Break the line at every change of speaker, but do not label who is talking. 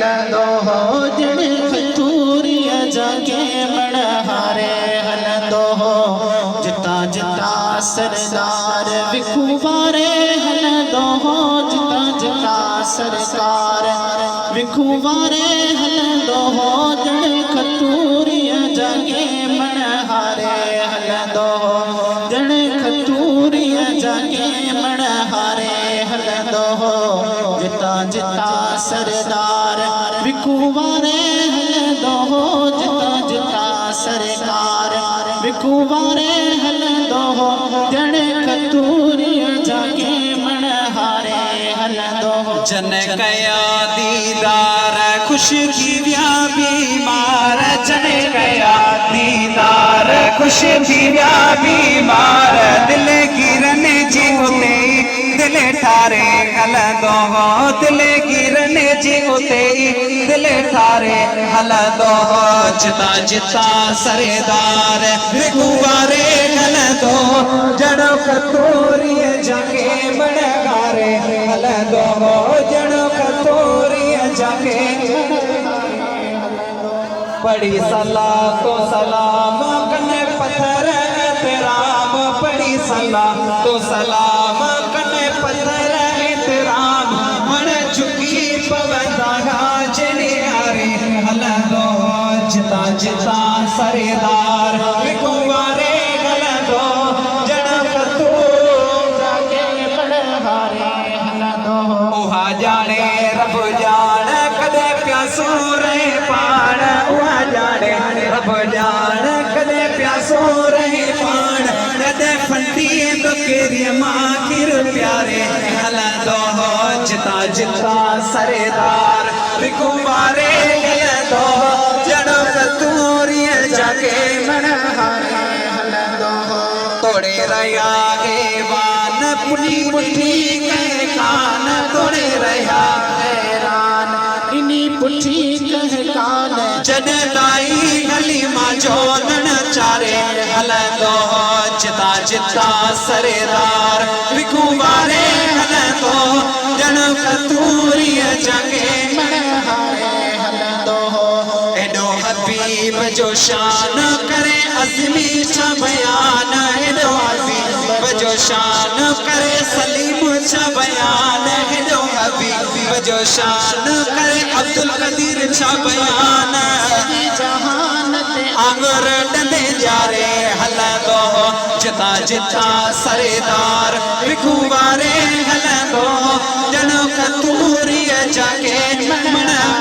हलंदो हो जण खतूरिया जाके मणहारे हलंदो हो जिता जिता सरदार विखुवारे हलंदो हो जिता जिता सरकार विखुवारे हलंदो हो जण खतूरिया जाके मणहारे हलंदो हो जण खतूरिया जाके मणहारे हलंदो हो जिता जिता सरदार विखुवारे हलंदो हो जिता जिता सरकार विखुवारे हलंदो हो जण खतूरिया जाके मणहारे हलंदो हो
जन कया दीदार खुश थीव्या बीमार जन कया दीदार खुश थीव्या बीमार दिल गिरन जी उते दिल ठारे हलंदो हो दिल गिरन जी उते दिल ठारे हलंदो हो जिता जिता सरदार विखुवारे हलंदो जण खतूरिया जाके मणहारे हलंदो हो जण खतूरिया जाके बड़ी सलाह तो सलाम कने पत्थर एहतराम बड़ी सलाह तो सलाम कने पत्थर एहतराम मन झुकी पवंदा जने यारे हलंदो जिता जिता सरदार विखुवारे हलंदो जण खतूर जाके मणहारे हलंदो उहा जाने रब जान कदे प्यासो रहे पाण उहा जाने रब जान कदे प्यासो रहे पाण कदे फंडी बकेरी माखिर प्यारे हलंदो हो जिता जिता सरदार विखुवारे हलंदो जण खतूरिया जाके मणहारे हलंदो हो तोड़े रया एवान पुनी मुठी कह कान तोड़े रया हैरान इनी पुठी कह कान जन दाई हलीमा जोनन चारे हलंदो हो जिता जिता सरदार विखुवारे हलंदो जण खतूरिया जाके मणहारे हलंदो हो एडो हबीब जो शान करे अज़मी छा बयान एडो हबीब जो शान करे सलीम छा बयान एडो हबीब जो शान करे अब्दुल कदीर छा बयान जहान ते आंगर डंडे जारे हलंदो हो जिता जिता सरदार विखुवारे हलंदो जण खतूरिया जाके मणहारे